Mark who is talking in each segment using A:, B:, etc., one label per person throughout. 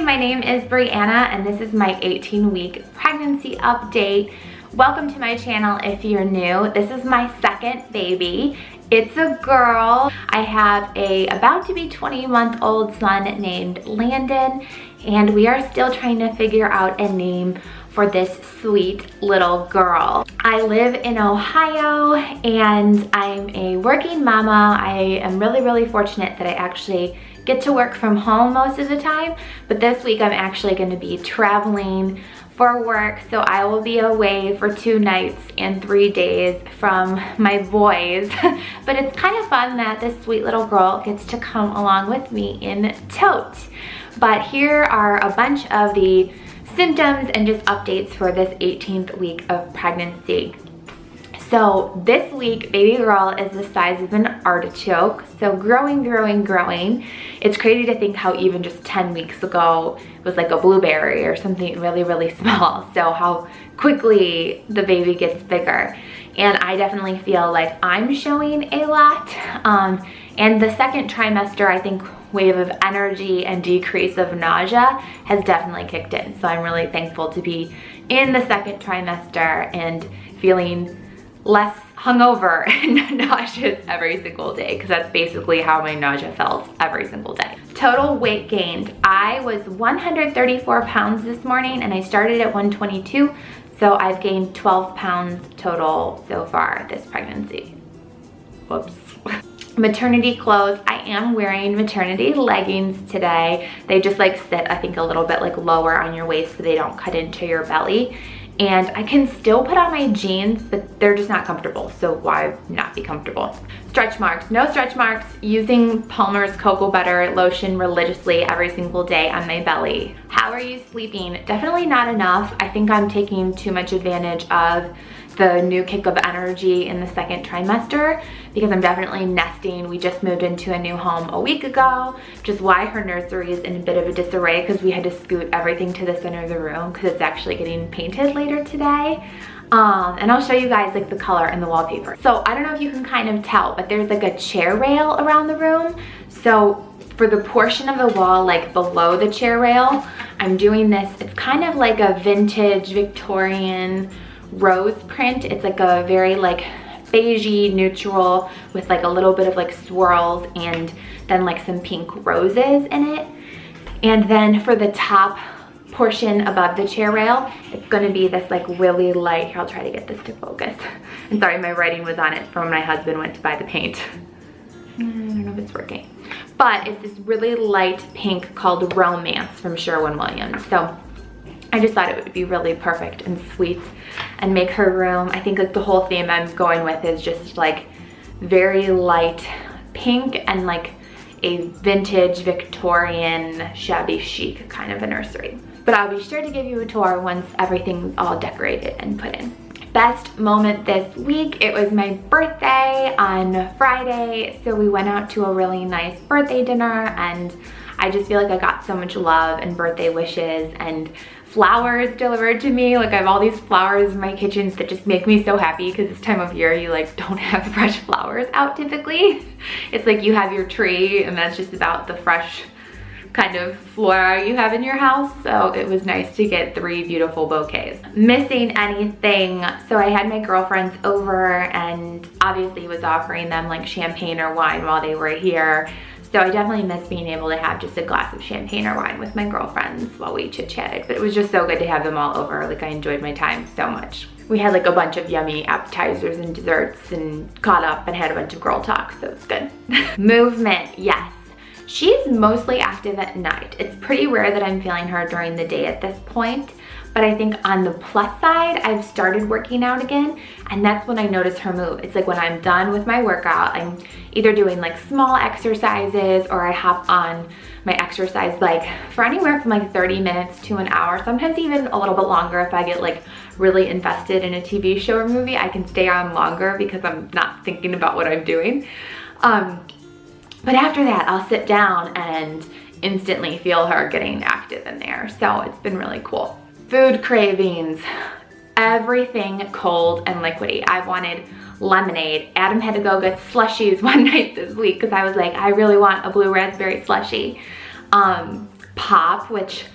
A: my name is Brianna and this is my 18-week pregnancy update. Welcome to my channel if you're new. This is my second baby. It's a girl. I have a about to be 20-month-old son named Landon, and we are still trying to figure out a name for this sweet little girl. I live in Ohio and I'm a working mama. I am really fortunate that I actually get to work from home most of the time, but this week I'm actually going to be traveling for work, so I will be away for 2 nights and 3 days from my boys. But it's kind of fun that this sweet little girl gets to come along with me in tote. But here are a bunch of the symptoms and just updates for this 18th week of pregnancy. So this week, baby girl is the size of an artichoke. So growing. It's crazy to think how even just 10 weeks ago, it was like a blueberry or something really small. So how quickly the baby gets bigger. And I definitely feel like I'm showing a lot. And the second trimester, I think, wave of energy and decrease of nausea has definitely kicked in. So I'm really thankful to be in the second trimester and feeling less hungover and nauseous every single day, because that's basically how my nausea felt every single day. Total weight gained. I was 134 pounds this morning and I started at 122, so I've gained 12 pounds total so far this pregnancy. Whoops. Maternity clothes. I am wearing maternity leggings today. They just like sit, I think, a little bit like lower on your waist so they don't cut into your belly. And I can still put on my jeans, but they're just not comfortable, so why not be comfortable? Stretch marks. No stretch marks. Using Palmer's cocoa butter lotion religiously every single day on my belly. How are you sleeping? Definitely not enough. I think I'm taking too much advantage of the new kick of energy in the second trimester because I'm definitely nesting. We just moved into a new home a week ago, which is why her nursery is in a bit of a disarray because we had to scoot everything to the center of the room because it's actually getting painted later today. And I'll show you guys like the color and the wallpaper. So I don't know if you can kind of tell, but there's like a chair rail around the room. So for the portion of the wall like below the chair rail, I'm doing this. It's kind of like a vintage Victorian rose print. It's like a very like beigey neutral with like a little bit of like swirls and then like some pink roses in it. And then for the top portion above the chair rail, it's going to be this like really light, here I'll try to get this to focus. I'm sorry, my writing was on it from when my husband went to buy the paint. I don't know if it's working, but it's this really light pink called Romance from Sherwin-Williams. So I just thought it would be really perfect and sweet and make her room. I think like the whole theme I'm going with is just like very light pink and like a vintage Victorian shabby chic kind of a nursery. But I'll be sure to give you a tour once everything's all decorated and put in. Best moment this week, it was my birthday on Friday, so we went out to a really nice birthday dinner and I just feel like I got so much love and birthday wishes and flowers delivered to me. Like I have all these flowers in my kitchen that just make me so happy because this time of year you like don't have fresh flowers out typically. It's like you have your tree and that's just about the fresh kind of flora you have in your house. So it was nice to get 3 beautiful bouquets. Missing anything? So I had my girlfriends over and obviously was offering them like champagne or wine while they were here. So I definitely miss being able to have just a glass of champagne or wine with my girlfriends while we chit-chatted. But it was just so good to have them all over. Like I enjoyed my time so much. We had like a bunch of yummy appetizers and desserts and caught up and had a bunch of girl talk, so it's good. Movement, yes. She's mostly active at night. It's pretty rare that I'm feeling her during the day at this point. But I think on the plus side, I've started working out again, and that's when I notice her move. It's like when I'm done with my workout, I'm either doing like small exercises or I hop on my exercise bike for anywhere from like 30 minutes to an hour, sometimes even a little bit longer. If I get like really invested in a TV show or movie, I can stay on longer because I'm not thinking about what I'm doing. But after that, I'll sit down and instantly feel her getting active in there. So it's been really cool. Food cravings, everything cold and liquidy. I wanted lemonade. Adam had to go get slushies one night this week because I was like, I really want a blue raspberry slushie. pop, which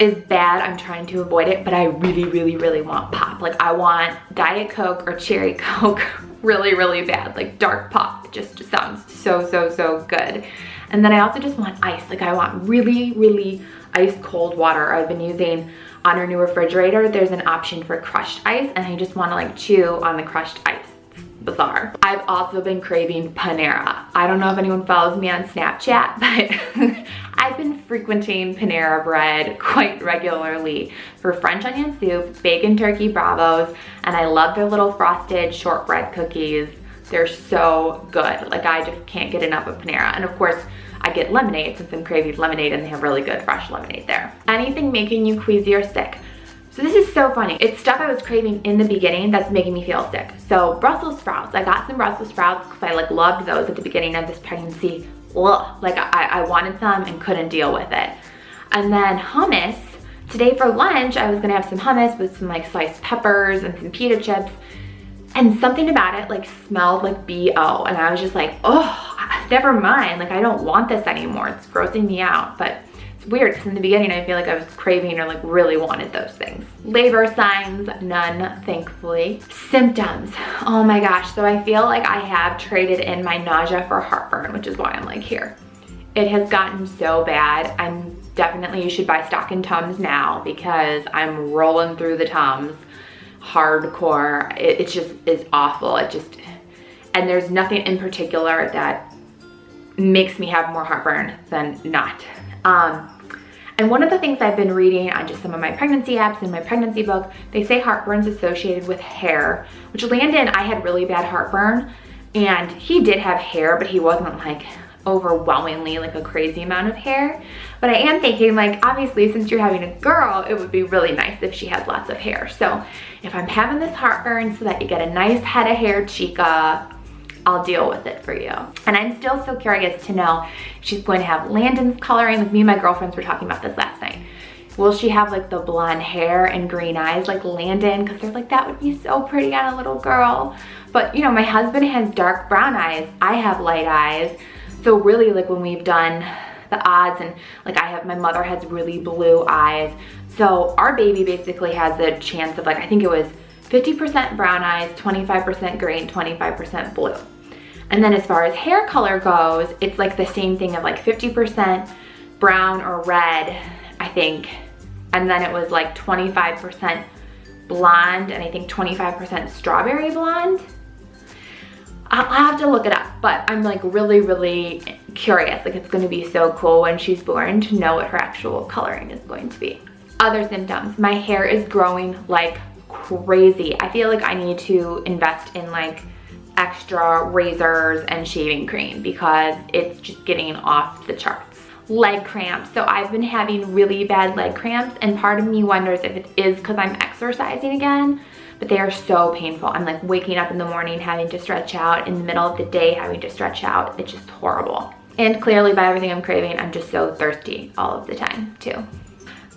A: is bad. I'm trying to avoid it, but I really, really, really want pop. Like I want Diet Coke or Cherry Coke really, really bad. Like dark pop. It just sounds so, so, so good. And then I also just want ice. Like I want really, really ice cold water. I've been using on our new refrigerator, there's an option for crushed ice, and I just want to like chew on the crushed ice. It's bizarre. I've also been craving Panera. I don't know if anyone follows me on Snapchat, but I've been frequenting Panera Bread quite regularly for French onion soup, bacon turkey bravos, and I love their little frosted shortbread cookies. They're so good. Like I just can't get enough of Panera. And of course, I get lemonade since I'm craving lemonade, and they have really good fresh lemonade there. Anything making you queasy or sick. So this is so funny. It's stuff I was craving in the beginning that's making me feel sick. So Brussels sprouts. I got some Brussels sprouts because I like loved those at the beginning of this pregnancy. Ugh, like I wanted some and couldn't deal with it. And then hummus. Today for lunch, I was gonna have some hummus with some like sliced peppers and some pita chips. And something about it like smelled like BO. And I was just like, oh, never mind. Like I don't want this anymore. It's grossing me out. But it's weird because in the beginning I feel like I was craving or like really wanted those things. Labor signs, none, thankfully. Symptoms, oh my gosh. So I feel like I have traded in my nausea for heartburn, which is why I'm like here. It has gotten so bad. You should buy stock in Tums now because I'm rolling through the Tums hardcore. It just is awful. And there's nothing in particular that makes me have more heartburn than not. And one of the things I've been reading on just some of my pregnancy apps and my pregnancy book, they say heartburn's associated with hair, which Landon, I had really bad heartburn, and he did have hair, but he wasn't like overwhelmingly like a crazy amount of hair. But I am thinking like, obviously since you're having a girl, it would be really nice if she has lots of hair. So if I'm having this heartburn so that you get a nice head of hair, chica, I'll deal with it for you. And I'm still so curious to know if she's going to have Landon's coloring. Like me and my girlfriends were talking about this last night. Will she have like the blonde hair and green eyes like Landon? Because they're like, that would be so pretty on a little girl. But you know, my husband has dark brown eyes. I have light eyes. So really like when we've done the odds and like my mother has really blue eyes. So our baby basically has a chance of like, I think it was 50% brown eyes, 25% green, 25% blue. And then as far as hair color goes, it's like the same thing of like 50% brown or red, I think. And then it was like 25% blonde and I think 25% strawberry blonde. I'll have to look it up, but I'm like really, really curious. Like it's gonna be so cool when she's born to know what her actual coloring is going to be. Other symptoms, my hair is growing like crazy. I feel like I need to invest in like extra razors and shaving cream because it's just getting off the charts. Leg cramps. So I've been having really bad leg cramps, and part of me wonders if it is because I'm exercising again, but they are so painful. I'm like waking up in the morning having to stretch out, in the middle of the day having to stretch out. It's just horrible. And clearly by everything I'm craving, I'm just so thirsty all of the time too.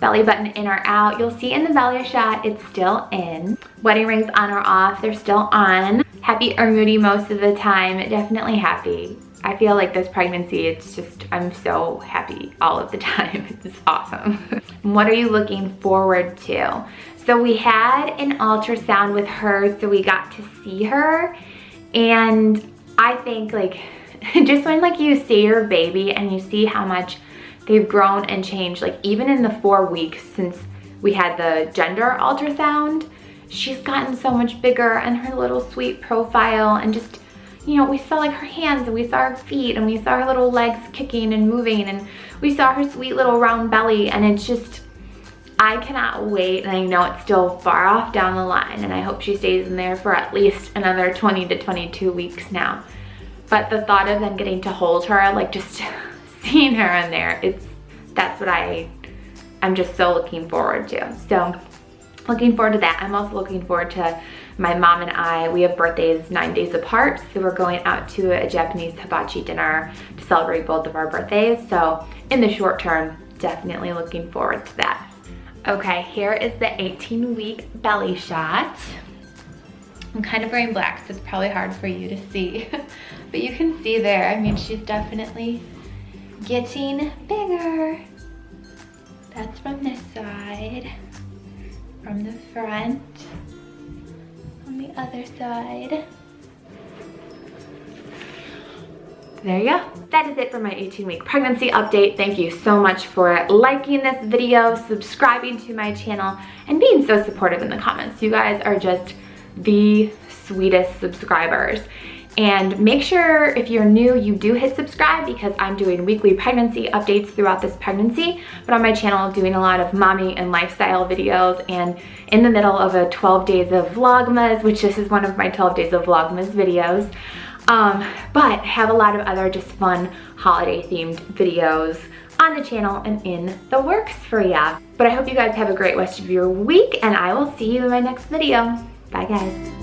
A: Belly button in or out. You'll see in the belly shot, it's still in. Wedding rings on or off, they're still on. Happy or moody most of the time, definitely happy. I feel like this pregnancy, it's just, I'm so happy all of the time. It's awesome. What are you looking forward to? So we had an ultrasound with her, so we got to see her. And I think like, just when like you see your baby and you see how much they've grown and changed, like even in the 4 weeks since we had the gender ultrasound, she's gotten so much bigger, and her little sweet profile, and just, you know, we saw like her hands and we saw her feet and we saw her little legs kicking and moving, and we saw her sweet little round belly, and it's just, I cannot wait. And I know it's still far off down the line, and I hope she stays in there for at least another 20 to 22 weeks now. But the thought of then getting to hold her, like just seeing her in there, that's what I'm just so looking forward to. So looking forward to that. I'm also looking forward to my mom and I, we have birthdays 9 days apart, so we're going out to a Japanese hibachi dinner to celebrate both of our birthdays. So in the short term, definitely looking forward to that. Okay, here is the 18-week belly shot. I'm kind of wearing black, so it's probably hard for you to see, but you can see there, I mean, she's definitely getting bigger. That's from this side. From the front. On the other side. There you go. That is it for my 18-week pregnancy update. Thank you so much for liking this video, subscribing to my channel, and being so supportive in the comments. You guys are just the sweetest subscribers. And make sure if you're new, you do hit subscribe because I'm doing weekly pregnancy updates throughout this pregnancy. But on my channel, I'm doing a lot of mommy and lifestyle videos, and in the middle of a 12 days of Vlogmas, which this is one of my 12 days of Vlogmas videos. But have a lot of other just fun holiday themed videos on the channel and in the works for ya. But I hope you guys have a great rest of your week, and I will see you in my next video. Bye guys.